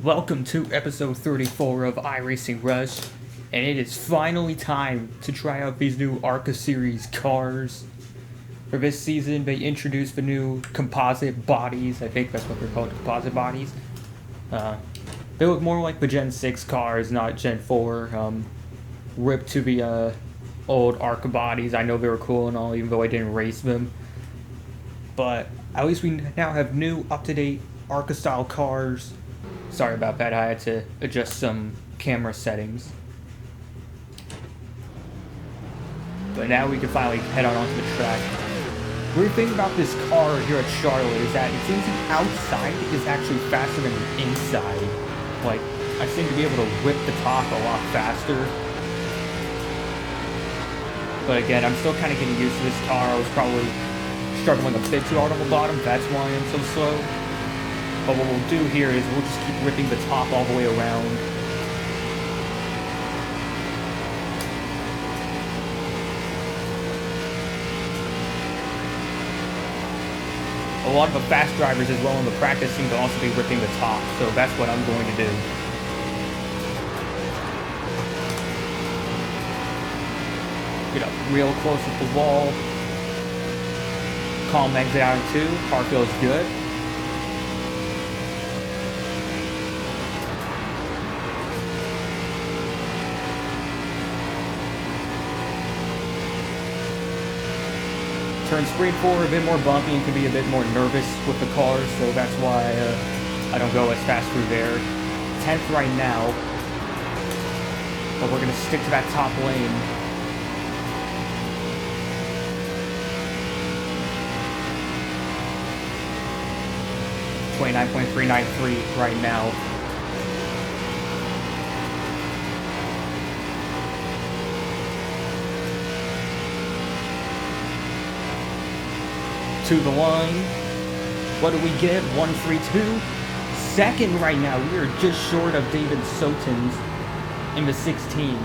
Welcome to episode 34 of iRacing Rush, and it is finally time to try out these new ARCA Series cars. For this season, they introduced the new composite bodies. I think that's what they're called, composite bodies. They look more like the Gen 6 cars, not Gen 4. Ripped to the old ARCA bodies. I know they were cool and all, even though I didn't race them. But at least we now have new, up-to-date ARCA-style cars. Sorry about that, I had to adjust some camera settings. But now we can finally head on onto the track. Weird thing about this car here at Charlotte is that it seems the outside is actually faster than the inside. Like, I seem to be able to whip the top a lot faster. But again, I'm still kind of getting used to this car. I was probably struggling a bit too hard on the bottom, that's why I'm so slow. But what we'll do here is we'll just keep ripping the top all the way around. A lot of the fast drivers as well in the practice seem to also be ripping the top, so that's what I'm going to do. Get up real close with the wall. Calm exit out in 2. Car feels good. Turn sprint forward, a bit more bumpy, and can be a bit more nervous with the car, so that's why I don't go as fast through there. 10th right now, but we're going to stick to that top lane. .393 right now. To the line. What do we get? 132. Second right now. We are just short of David Soten's in the 16.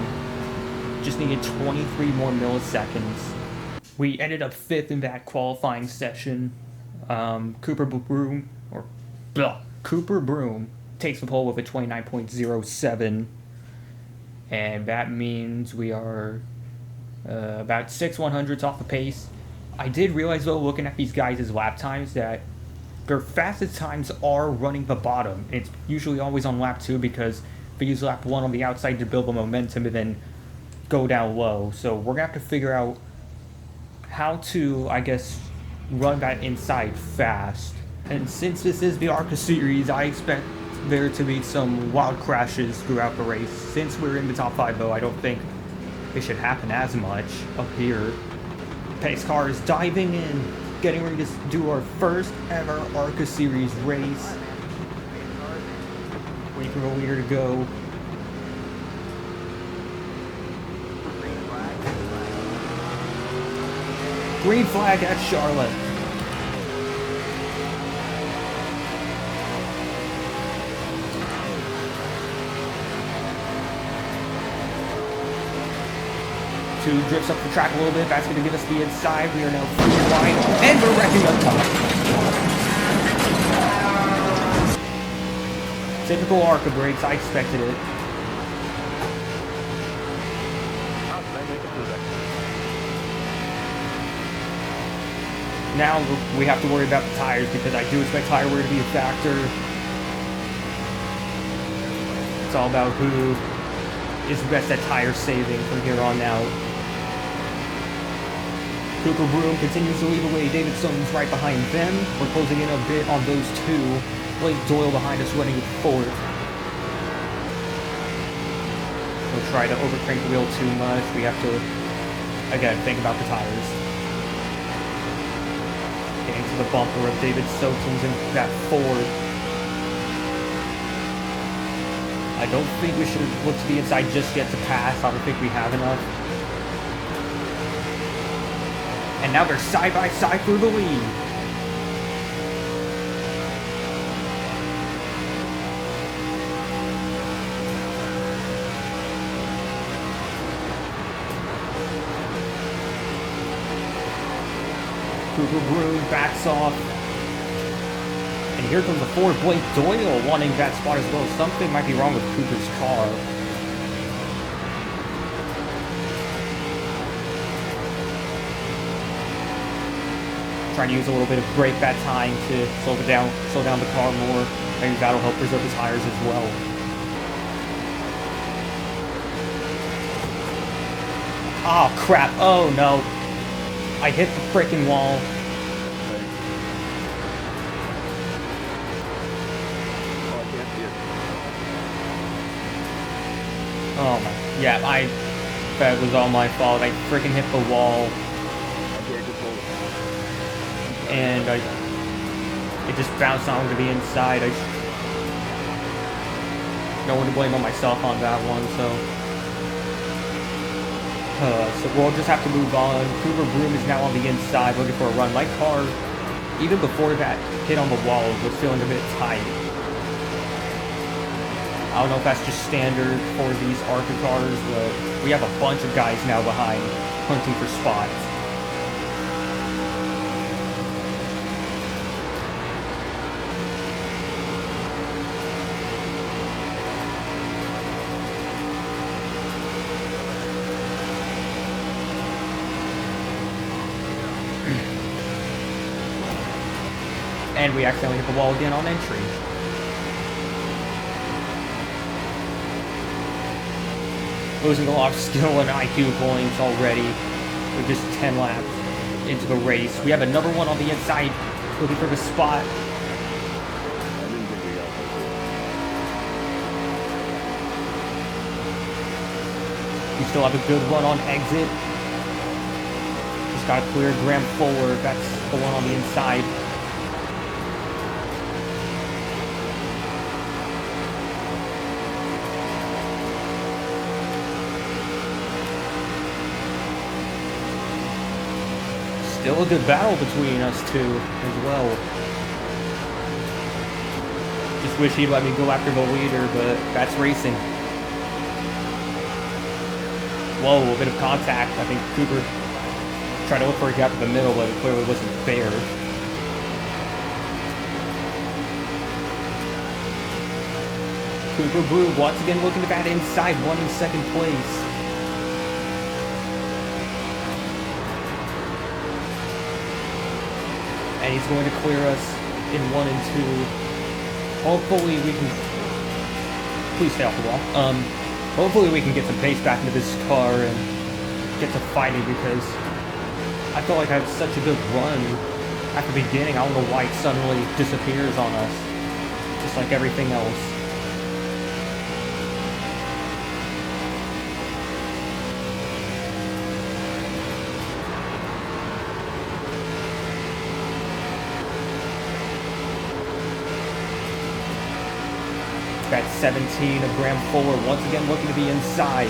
Just needed 23 more milliseconds. We ended up 5th in that qualifying session. Cooper Broom takes the pole with a 29.07. And that means we are about 6 100ths off the pace. I did realize, though, looking at these guys' lap times, that their fastest times are running the bottom. It's usually always on lap 2 because they use lap 1 on the outside to build the momentum and then go down low. So we're going to have to figure out how to, I guess, run that inside fast. And since this is the ARCA Series, I expect there to be some wild crashes throughout the race. Since we're in the top 5, though, I don't think it should happen as much up here. Pace car is diving in, getting ready to do our first ever ARCA Series race. Waiting for the leader to go. Green flag at Charlotte. Two drifts up the track a little bit. That's going to give us the inside. We are now free wide, and we're wrecking up top. Typical ARCA brakes. I expected it. Now we have to worry about the tires because I do expect tire wear to be a factor. It's all about who is best at tire saving from here on out. Cooper Broom continues to lead the way. David Soten's right behind them. We're closing in a bit on those two. Blake Doyle behind us running with 4th. We'll try to overcrank the wheel too much. We have to, again, think about the tires. Getting to the bumper of David Soten's in that 4th. I don't think we should look to the inside just yet to pass. I don't think we have enough. And now they're side by side for the lead. Cooper Broom backs off. And here comes the Ford. Blake Doyle wanting that spot as well. Something might be wrong with Cooper's car. Trying to use a little bit of brake that time to slow down the car more. Maybe that'll help preserve his tires as well. Oh crap! Oh no! I hit the freaking wall. Oh my! Yeah, that was all my fault. I freaking hit the wall. And it just bounced onto the inside. No one to blame on myself on that one, so we'll just have to move on. Cooper Broom is now on the inside looking for a run. My car, even before that hit on the wall, was feeling a bit tight. I don't know if that's just standard for these ARCA cars, but we have a bunch of guys now behind hunting for spots. And we accidentally hit the wall again on entry. Losing a lot of skill and IQ points already. We're just 10 laps into the race. We have another one on the inside looking for the spot. We still have a good run on exit. Just got to clear Graham forward. That's the one on the inside. Still a good battle between us two as well. Just wish he'd let me go after the leader, but that's racing. Whoa, a bit of contact. I think Cooper tried to look for a gap in the middle, but it clearly wasn't fair. Cooper Blue once again looking to bat inside, one in second place. And he's going to clear us in 1 and 2. Hopefully we can... Please stay off the wall. Hopefully we can get some pace back into this car and get to fighting, because I feel like I had such a good run at the beginning. I don't know why it suddenly disappears on us, just like everything else. That 17 of Graham Fuller once again looking to be inside.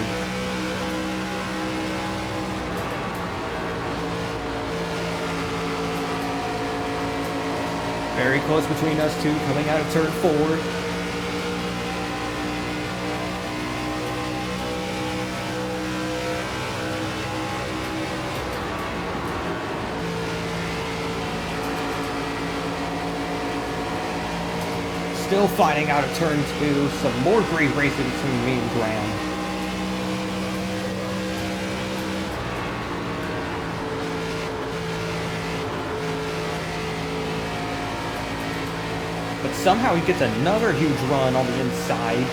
Very close between us two, coming out of turn 4. Still fighting out of turn 2. Some more great racing between me and Graham. But somehow he gets another huge run on the inside.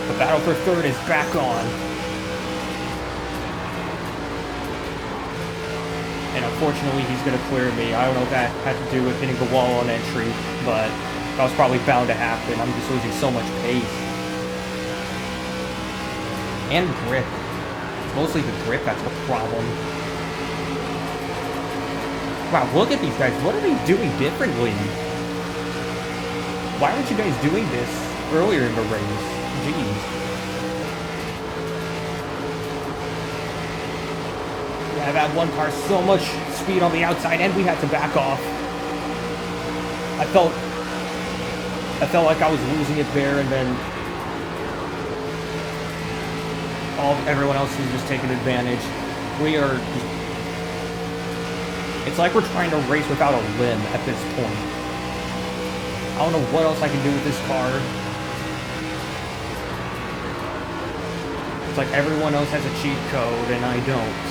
The battle for third is back on. And unfortunately, he's going to clear me. I don't know if that had to do with hitting the wall on entry, but that was probably bound to happen. I'm just losing so much pace. And grip. It's mostly the grip that's the problem. Wow, look at these guys. What are they doing differently? Why aren't you guys doing this earlier in the race? Jeez. Yeah, that one car, so much speed on the outside, and we had to back off. I felt like I was losing it there, and then everyone else is just taking advantage. We are It's like we're trying to race without a limb at this point. I don't know what else I can do with this car. It's like everyone else has a cheat code and I don't.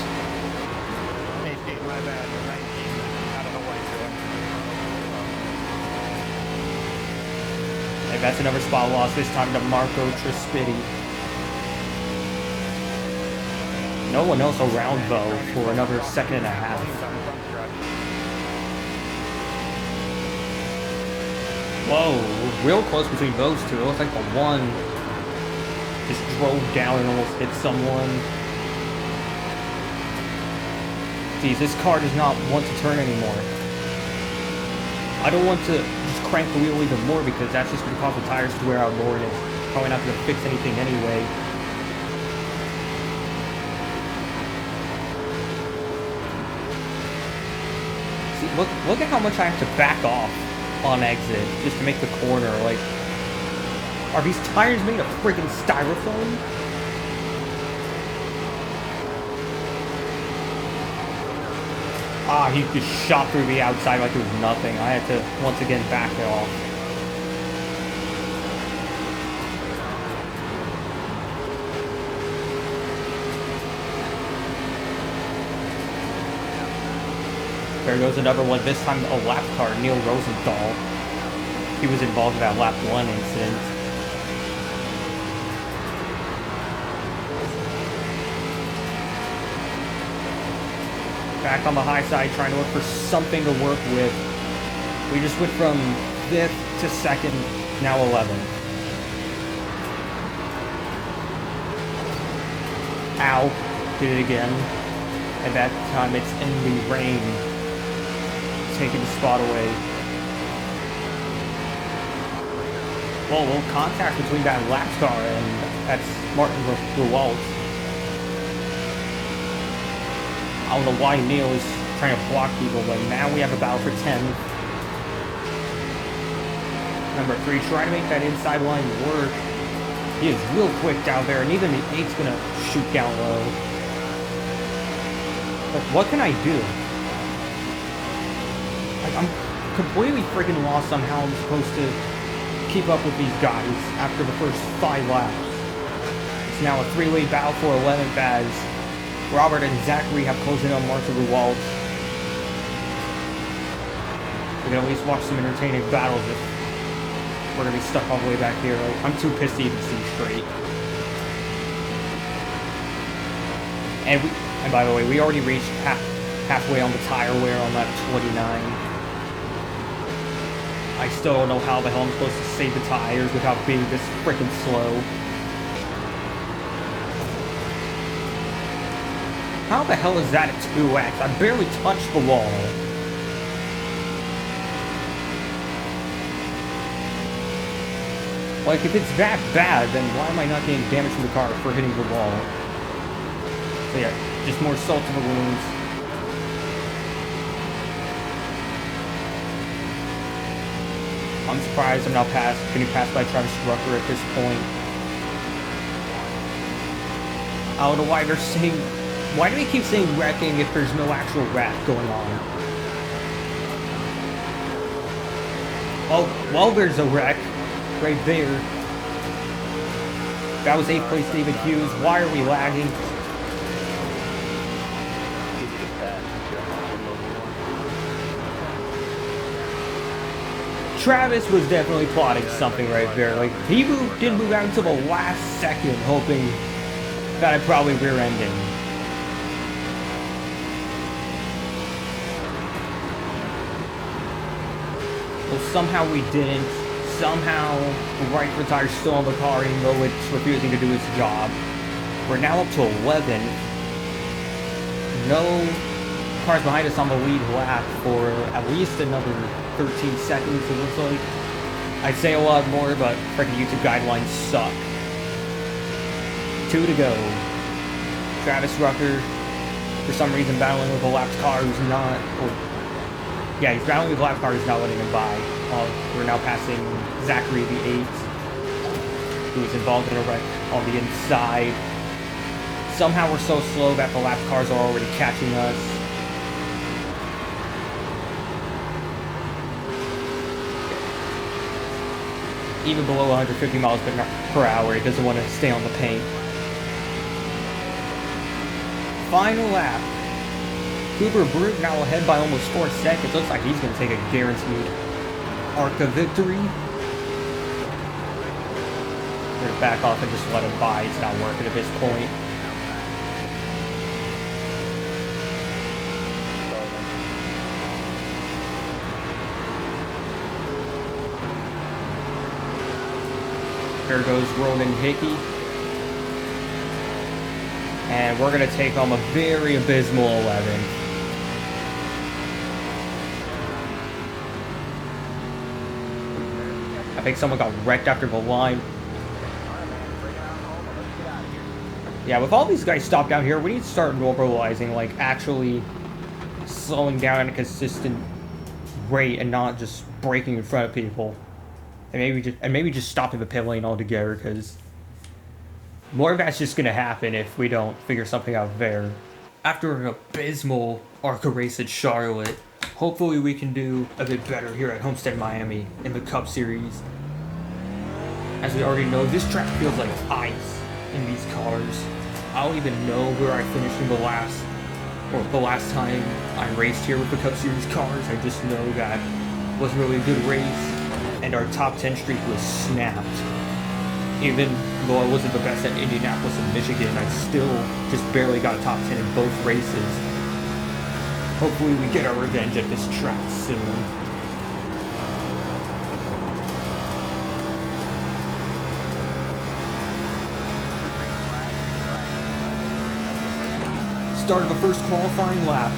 18, my bad. 19. I don't know what he's doing. And that's another spot loss, this time to Marco Traspitti. No one else around though for another second and a half. Whoa, real close between those two. It looks like the one just drove down and almost hit someone. Geez, this car does not want to turn anymore. I don't want to just crank the wheel even more because that's just going to cause the tires to wear out more and it's probably not going to fix anything anyway. See, look at how much I have to back off on exit just to make the corner. Like, are these tires made of freaking styrofoam? Ah, he just shot through the outside like it was nothing. I had to once again back it off. There goes another one, this time a lap car, Neil Rosenthal. He was involved in that lap 1 incident. Back on the high side, trying to look for something to work with. We just went from 5th to 2nd, now 11th. Ow, did it again. At that time, it's in the rain. Taking the spot away. Well, little contact between that lap car and that's Martin Rewalt. I don't know why Neil is trying to block people, but now we have a battle for 10. Number 3, trying to make that inside line work. He is real quick down there, and even the 8's gonna shoot down low. But what can I do? Like, I'm completely freaking lost on how I'm supposed to keep up with these guys after the first 5 laps. It's now a 3-way battle for 11th as Robert and Zachary have closed in on Martin Rewalt. We can at least watch some entertaining battles if we're gonna be stuck all the way back here. Like, I'm too pissed to even see straight. And by the way, we already reached halfway on the tire wear on lap 29. I still don't know how the hell I'm supposed to save the tires without being this freaking slow. How the hell is that a 2X? I barely touched the wall. Like, if it's that bad, then why am I not getting damage from the car for hitting the wall? So yeah, just more salt to the wounds. I'm surprised I'm not getting passed by Travis Rucker at this point. I don't know why they're saying... Why do we keep saying wrecking if there's no actual wreck going on? Oh, well, there's a wreck. Right there. That was 8th place David Hughes. Why are we lagging? Travis was definitely plotting something right there. Like, he didn't move out until the last second, hoping that I'd probably rear-end him. Well, somehow we didn't. Somehow, the right rear tire's still on the car, even though it's refusing to do its job. We're now up to 11. No cars behind us on the lead lap for at least another 13 seconds, it looks like. I'd say a lot more, but freaking YouTube guidelines suck. 2 to go. Travis Rucker, for some reason, battling with a lapped car who's not... Yeah, he's battling with a lap car who's not letting him by. We're now passing Zachary the 8th, who's involved in a wreck on the inside. Somehow we're so slow that the lap cars are already catching us. even below 150 miles per hour. It doesn't want to stay on the paint. Final lap. Cooper Brute now ahead by almost 4 seconds. Looks like he's going to take a guaranteed ARCA victory. We're going to back off and just let him by. It's not working at this point. There goes Ronan Hickey. And we're going to take home a very abysmal 11. I think someone got wrecked after the line. Yeah, with all these guys stopped out here, we need to start normalizing, like actually slowing down at a consistent rate and not just braking in front of people. And maybe just stopping the pit lane altogether, because more of that's just going to happen if we don't figure something out there. After an abysmal ARCA race at Charlotte, hopefully we can do a bit better here at Homestead-Miami in the Cup Series. As we already know, this track feels like ice in these cars. I don't even know where I finished in the last time I raced here with the Cup Series cars. I just know that it wasn't really a good race, and our top 10 streak was snapped. Even though I wasn't the best at Indianapolis and Michigan, I still just barely got a top 10 in both races. Hopefully we get our revenge at this track soon. Start of the first qualifying lap.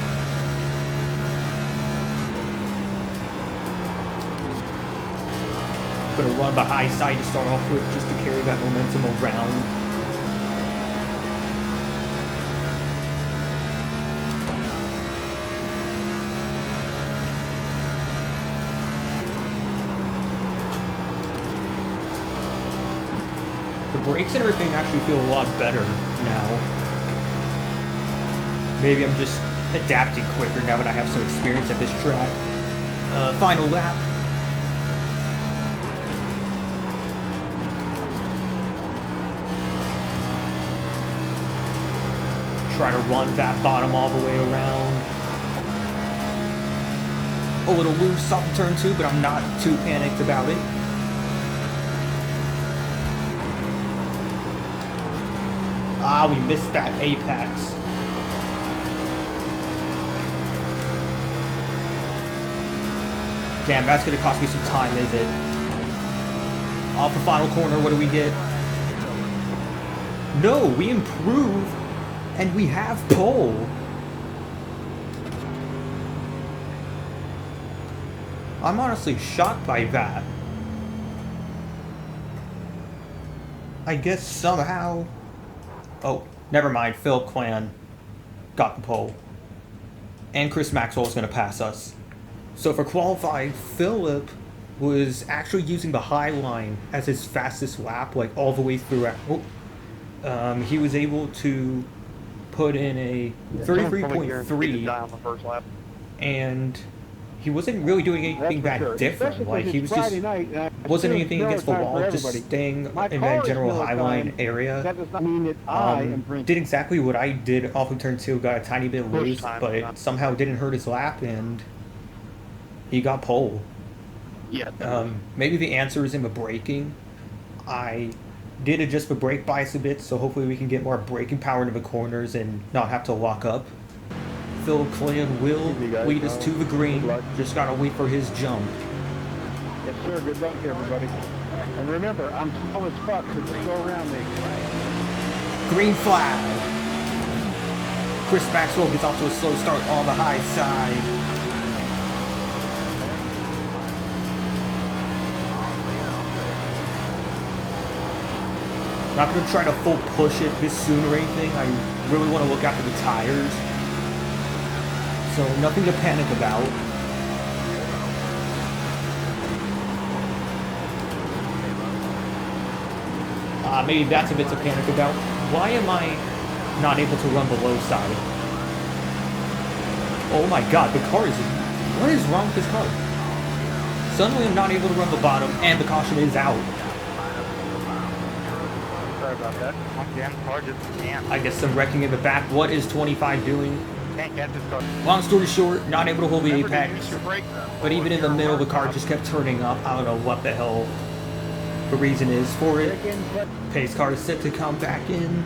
Gonna run the high side to start off with, just to carry that momentum around. The brakes and everything actually feel a lot better now. Maybe I'm just adapting quicker now that I have some experience at this track. Final lap. Try to run that bottom all the way around. A little loose off of turn 2, but I'm not too panicked about it. Ah, we missed that apex. Damn, that's gonna cost me some time, is it? Off the final corner, what do we get? No, we improve, and we have pole. I'm honestly shocked by that. I guess somehow... Oh, never mind, Phil Clan got the pole. And Chris Maxwell is gonna pass us. So for qualifying, Philip was actually using the high line as his fastest lap, like all the way throughout. He was able to put in a 33.3, and he wasn't really doing anything that different. Like he was just wasn't anything against the wall, just staying in that general high line area. That does not mean that I am drinking. Did exactly what I did off of turn 2, got a tiny bit loose, but it somehow didn't hurt his lap, and he got pole. Yeah. Maybe the answer is in the braking. I did adjust the brake bias a bit, so hopefully we can get more braking power into the corners and not have to lock up. Phil Clan will lead us to the green. Just gotta wait for his jump. Yes, sir. Good luck, everybody. And remember, I'm slow as fuck, so just go around me. Green flag. Chris Maxwell gets off to a slow start on the high side. Not going to try to full push it this soon or anything. I really want to look after the tires. So nothing to panic about. Maybe that's a bit to panic about. Why am I not able to run the low side? Oh my god, the car is... What is wrong with this car? Suddenly I'm not able to run the bottom and the caution is out. Sorry about that. Once again, car just can't. I guess some wrecking in the back. What is 25 doing? Can't catch this car. Long story short, not able to hold the Remember to apex. use your brakes. But even in the middle, the car just kept turning up. I don't know what the hell the reason is for it. Pace car is set to come back in.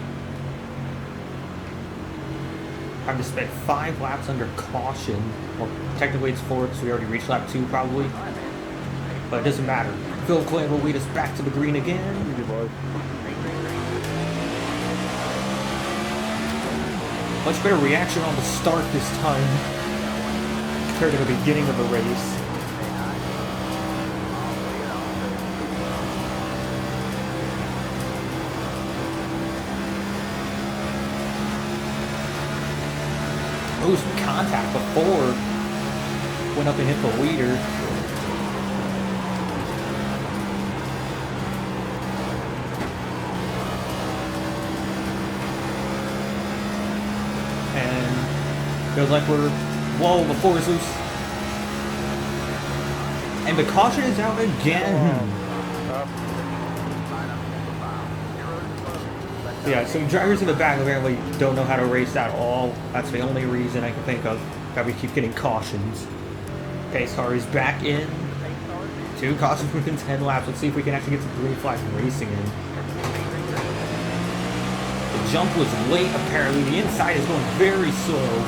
I've just spent 5 laps under caution. Well, technically it's 4 because we already reached lap 2 probably. But it doesn't matter. Phil Clan will lead us back to the green again. Easy, boys. Much better reaction on the start this time compared to the beginning of the race. Oh, some contact before. Went up and hit the leader. And feels like we're, whoa, the floor is loose. And the caution is out again. Yeah, some drivers in the back apparently don't know how to race at all. That's the only reason I can think of that we keep getting cautions. Pace car is back in. 2 cautions within 10 laps. Let's see if we can actually get some green flag racing in. The jump was late apparently. The inside is going very slow.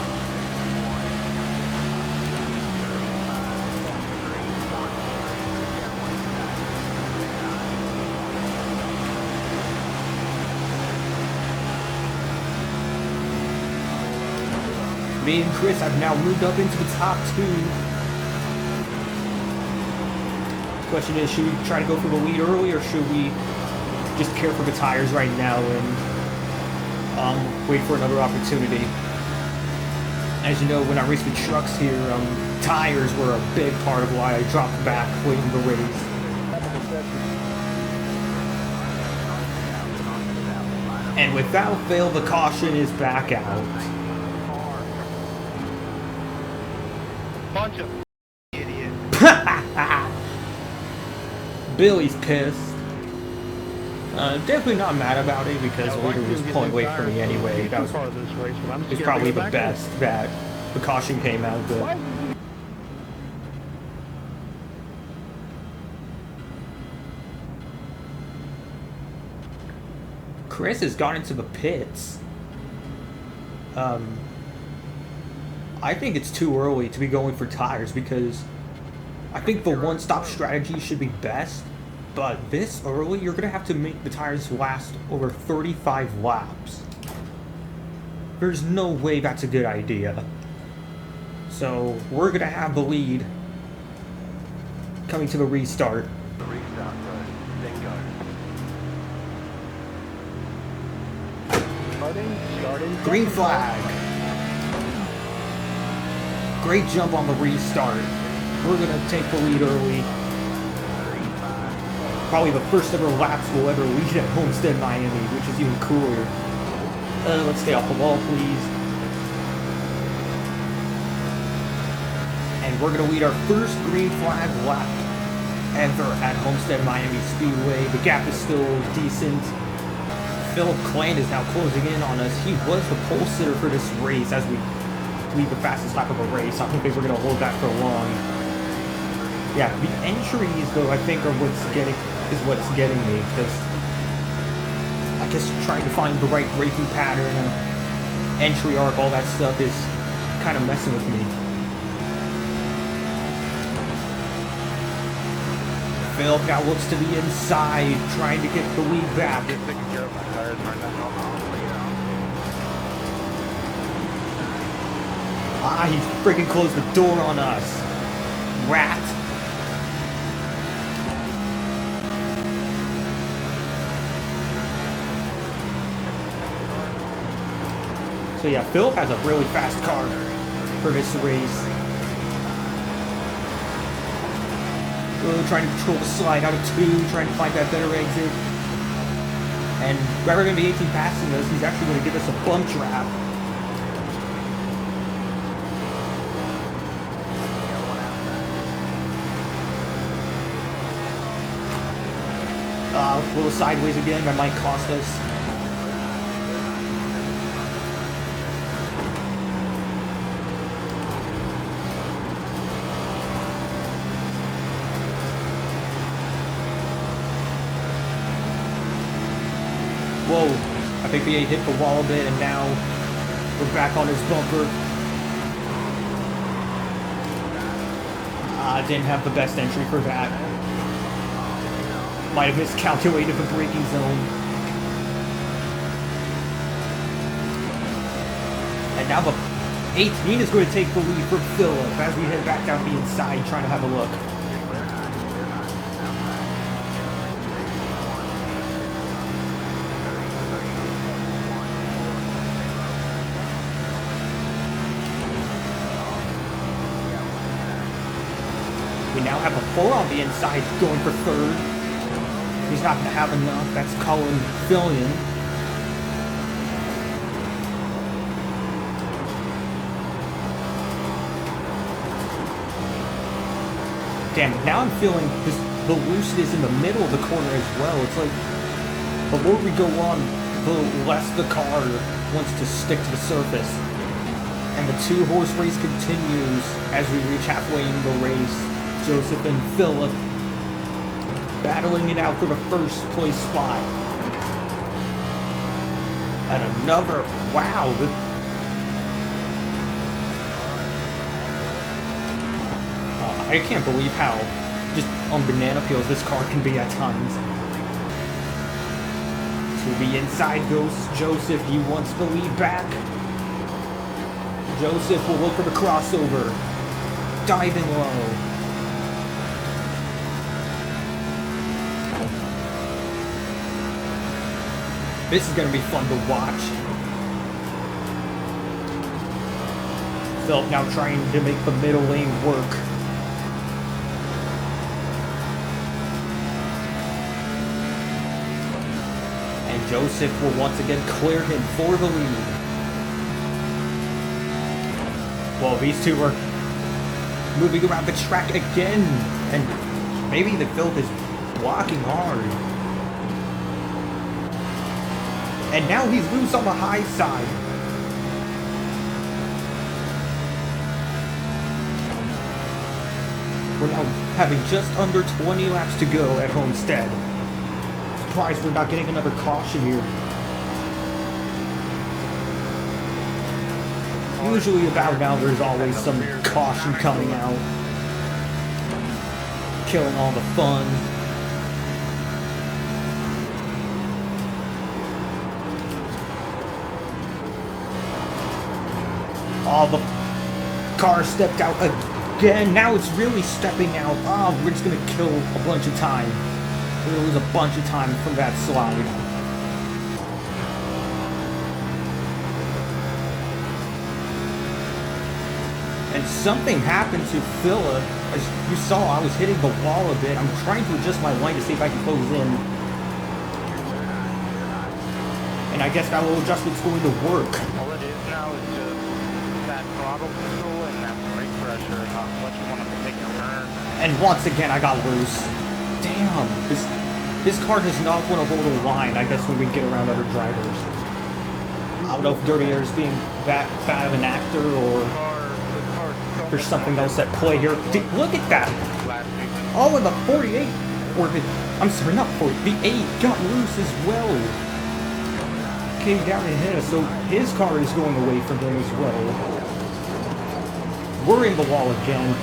Me and Chris have now moved up into the top 2. Question is, should we try to go for the lead early, or should we just care for the tires right now and wait for another opportunity? As you know, when I raced with trucks here, tires were a big part of why I dropped back late in the race. And without fail, the caution is back out. Bunch of idiots. Billy's pissed. Definitely not mad about it because the leader was pulling away from me anyway. That was probably the best that the caution came out good. Chris has gone into the pits. I think it's too early to be going for tires because I think the one-stop strategy should be best, but this early, you're going to have to make the tires last over 35 laps. There's no way that's a good idea. So, we're going to have the lead coming to the restart. Green flag. Great jump on the restart. We're going to take the lead early. Probably the first ever laps we'll ever lead at Homestead-Miami, which is even cooler. Let's stay off the wall, please. And we're going to lead our first green flag lap ever at Homestead-Miami Speedway. The gap is still decent. Philip Clan is now closing in on us. He was the pole sitter for this race as we lead the fastest lap of a race. I don't think we're going to hold that for long. Yeah, the entries, though, I think are what's getting me, because I guess trying to find the right braking pattern and entry arc, all that stuff is kind of messing with me. Phil now looks to the inside, trying to get the lead back. Ah, he freaking closed the door on us. Rat. So yeah, Philip has a really fast car for this race. Trying to control the slide out of 2, trying to find that better exit. And rather than be 18 passing us, he's actually going to give us a bump trap. A little sideways again, that might cost us. Whoa, I think V8 hit the wall a bit, and now we're back on his bumper. Didn't have the best entry for that. Might have miscalculated the braking zone. And now the 18 is going to take the lead for Phillip as we head back down the inside trying to have a look. We now have a 4 on the inside going for 3rd. He's not going to have enough. That's Colin Fillion. Damn, now I'm feeling the looseness in the middle of the corner as well. It's like, the more we go on, the less the car wants to stick to the surface. And the 2-horse race continues as we reach halfway in the race. Joseph and Phillip battling it out for the first place spot. And another, wow. I can't believe how just on banana peels this car can be at times. To the inside goes Joseph. He wants the lead back. Joseph will look for the crossover. Diving low. This is going to be fun to watch. Phillip now trying to make the middle lane work. And Joseph will once again clear him for the lead. Well, these two are moving around the track again. And maybe the Phillip is blocking hard. And now he's loose on the high side. We're now having just under 20 laps to go at Homestead. Surprised we're not getting another caution here. Usually about now there's always some caution coming out. Killing all the fun. Oh, the car stepped out again. Now it's really stepping out. Oh, we're just going to kill a bunch of time. We're going to lose a bunch of time from that slide. And something happened to Phillip. As you saw, I was hitting the wall a bit. I'm trying to adjust my line to see if I can close in. And I guess that little adjustment's going to work. All it is now is just that throttle control and that brake pressure, how much you want to take a turn. And once again, I got loose. Damn, this car does not want to hold a line, I guess, when we get around other drivers. I don't know if Dirty Air is being that bad of an actor or there's something else at play here. Dude, look at that! Oh, and the 48, or the, I'm sorry, not 40, the 8 got loose as well. Came down and hit us, so his car is going away from him as well. We're in the wall again.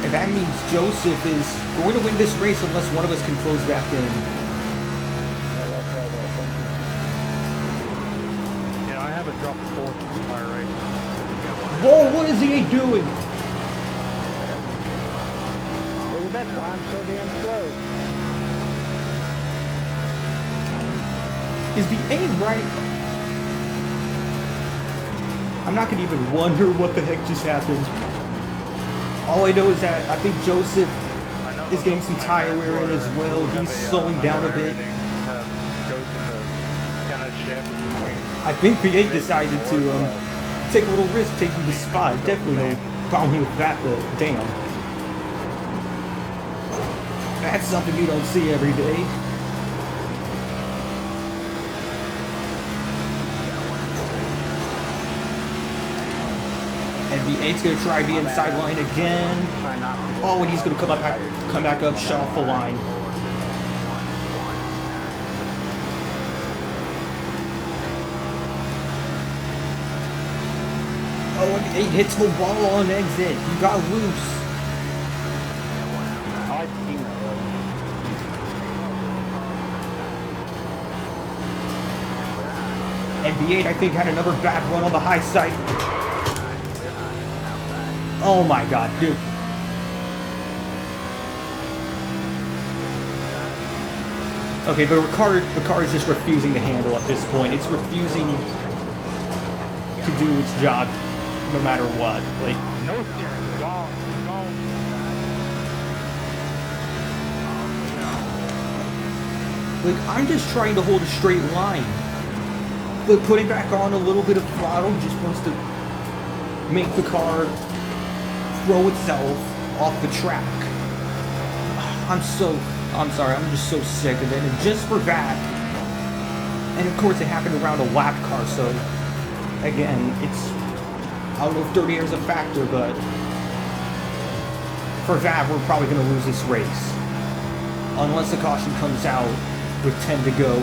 And that means Joseph is going to win this race unless one of us can close back in. Yeah, I haven't dropped a fourth in my race. Whoa, what is he doing? Look at that time, so damn slow. Is the A right? I'm not gonna even wonder what the heck just happened. All I know is that I think Joseph is getting some tire wear in as well. He's slowing down a bit. I think V8 decided to take a little risk taking the spot. Definitely Problem with that, though, damn. That's something you don't see every day. And the 8's gonna try the inside line again. Oh, and he's gonna come back up, shut off the line. Oh, and 8 hits the wall on exit. He got loose. I like seeing that road. And the 8, I think, had another bad one on the high side. Oh my god, dude. Okay, the car is just refusing to handle at this point. It's refusing to do its job no matter what. Like, No steering. Gone. I'm just trying to hold a straight line. But putting back on a little bit of throttle just wants to make the car throw itself off the track. I'm sorry, I'm just so sick of it. And just for that, and of course it happened around a lap car, so again, it's, I don't know if dirty air is a factor, but for that, we're probably going to lose this race. Unless the caution comes out with 10 to go.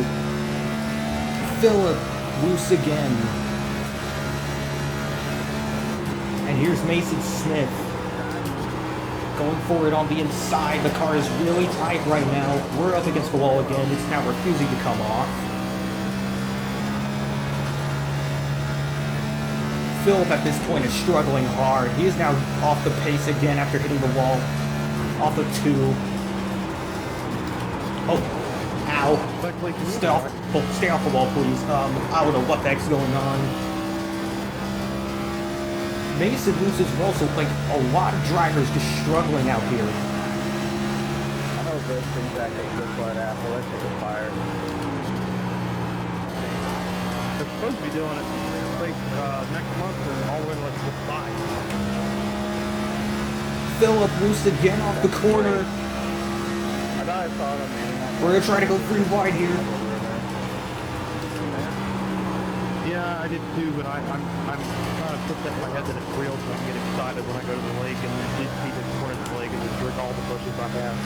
Phillip loose again. And here's Mason Smith going for it on the inside. The car is really tight right now. We're up against the wall again. It's now refusing to come off. Phillip at this point is struggling hard. He is now off the pace again after hitting the wall. Off of 2. Oh, ow. Stay off the wall, please. I don't know what the heck's going on. Mason loses well, so like a lot of drivers just struggling out here. I hope this thing's back at this blood apple. Let's take a fire. They're supposed to be doing it like next month and all the way to like 5. Phillip loose again off the corner. I thought I saw them, man. We're gonna try to go 3 wide here. Yeah, I did too, but I'm trying to put that in my head that it's real, so I can get excited when I go to the lake and then just see the corner of the lake and just drink all the bushes I have.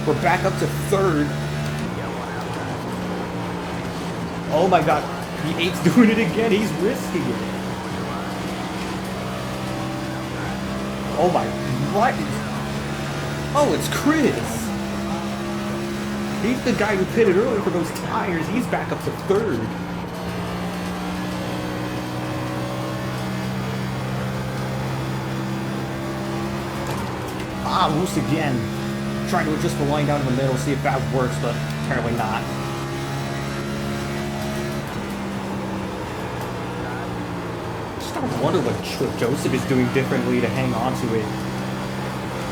We're back up to 3rd. Oh my god, the 8's doing it again. He's risking it. Oh my, what? Oh, it's Chris. He's the guy who pitted earlier for those tires. He's back up to 3rd. Ah, loose again. Trying to adjust the line down in the middle, see if that works, but apparently not. Just gotta wonder what Joseph is doing differently to hang on to it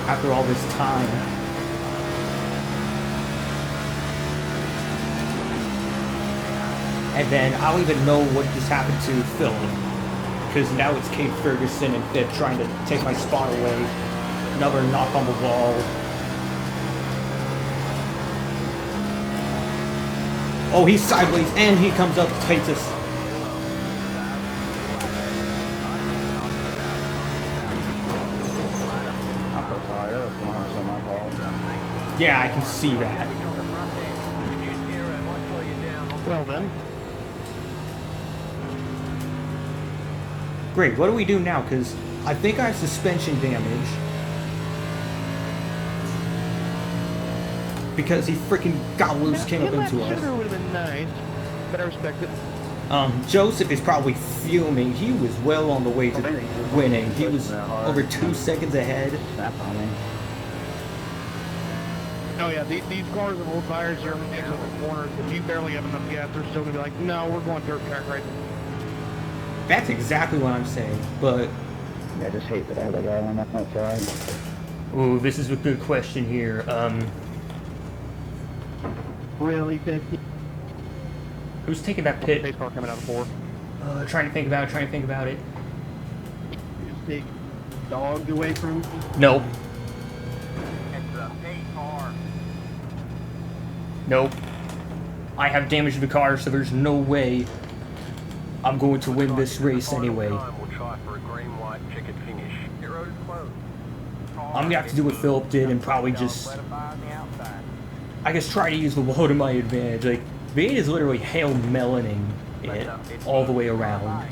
after all this time. And then I don't even know what just happened to Phillip, because now it's Kate Ferguson and Pitt trying to take my spot away. Another knock on the wall. Oh, he's sideways, and he comes up, takes us. I'm so sorry. That was 100% my fault. Yeah, I can see that. Well then. Great, what do we do now? Because I think I have suspension damage. Because he freaking got loose, came up into us. Would have been nice, but I respect it. Joseph is probably fuming. He was well on the way to winning. He was over 2 seconds ahead. Snap on me. Oh yeah, these cars with old tires, you're in the corners. If you barely have enough gas, they're still gonna be like, no, we're going dirt track right now. That's exactly what I'm saying, but... Yeah, I just hate that I have a guy on that outside. Ooh, this is a good question here. Really, 50? Who's taking that pit? Pace car coming out of 4. Trying to think about it. take dogs away from me? Nope. It's a paint car. Nope. I have damage to the car, so there's no way I'm going to win this race anyway. We'll try for a green, white checkered finish. Pit road is closed. I'm gonna have to do what Philip did and probably just, I guess, try to use the wall to my advantage. Like, Vane is literally Hail Melaning it all the way around,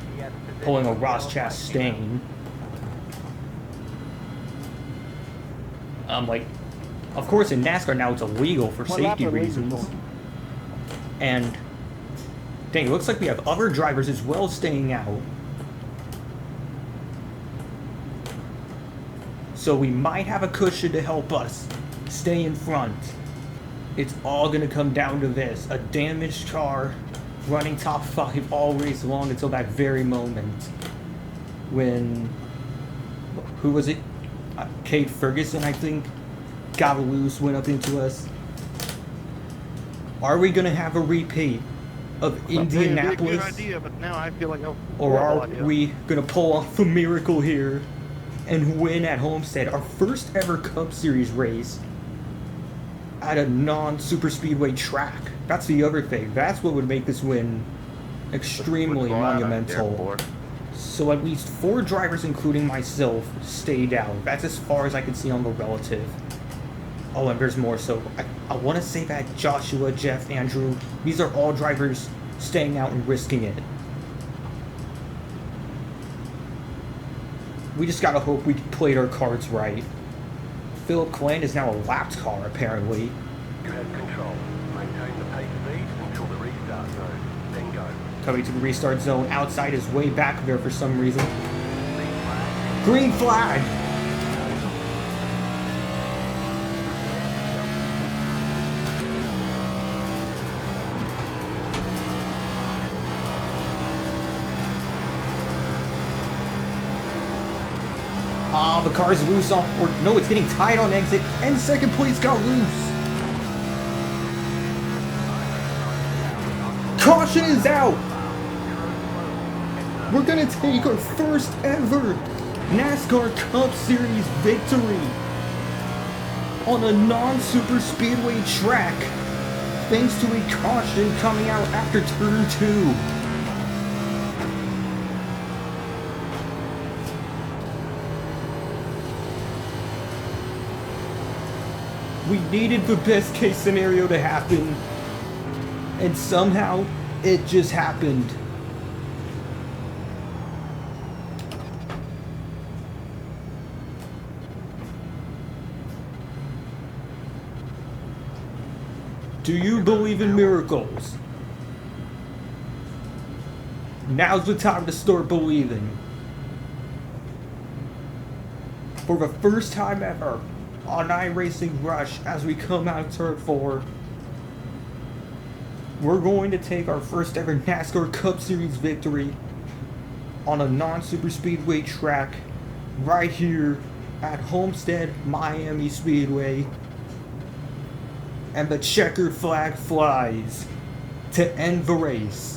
pulling a Ross Chastain. Like, of course in NASCAR now it's illegal for safety reasons. And, dang, it looks like we have other drivers as well staying out. So we might have a cushion to help us stay in front. It's all going to come down to this. A damaged car running top 5 all race long until that very moment. When, who was it? Cade Ferguson, I think, got loose, went up into us. Are we going to have a repeat of Indianapolis? Good idea, but now I feel like or are we going to pull off a miracle here and win at Homestead, our first ever Cup Series race at a non-super speedway track? That's the other thing. That's what would make this win extremely monumental. So at least 4 drivers, including myself, stayed out. That's as far as I can see on the relative. Oh, and there's more. So I want to say that Joshua, Jeff, Andrew, these are all drivers staying out and risking it. We just gotta hope we played our cards right. Philip Clan is now a lapped car, apparently. You have control. Maintain the pace speed until the restart zone. Then go. Coming to the restart zone. Outside is way back there for some reason. Green flag! Ah, the car's loose off, or no, it's getting tied on exit, and second place got loose. Caution is out! We're gonna take our first ever NASCAR Cup Series victory on a non-super speedway track, thanks to a caution coming out after turn 2. We needed the best case scenario to happen, and somehow it just happened. Do you believe in miracles? Now's the time to start believing. For the first time ever on iRacing Rush, as we come out turn 4, we're going to take our first ever NASCAR Cup Series victory on a non-super speedway track right here at Homestead-Miami Speedway. And the checkered flag flies to end the race.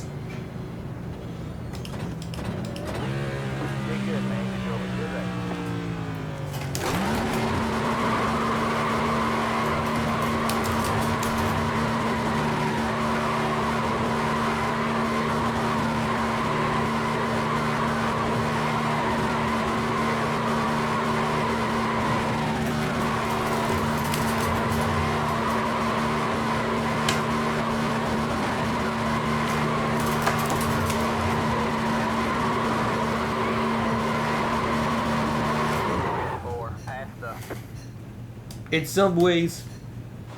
In some ways,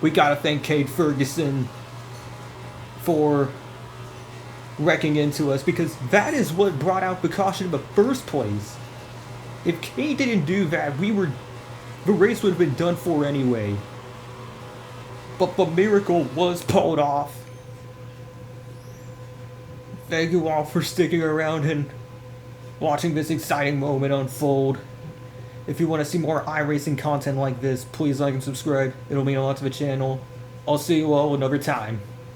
we gotta thank Cade Ferguson for wrecking into us, because that is what brought out the caution in the first place. If Cade didn't do that, the race would have been done for anyway. But the miracle was pulled off. Thank you all for sticking around and watching this exciting moment unfold. If you want to see more iRacing content like this, please like and subscribe. It'll mean a lot to the channel. I'll see you all another time.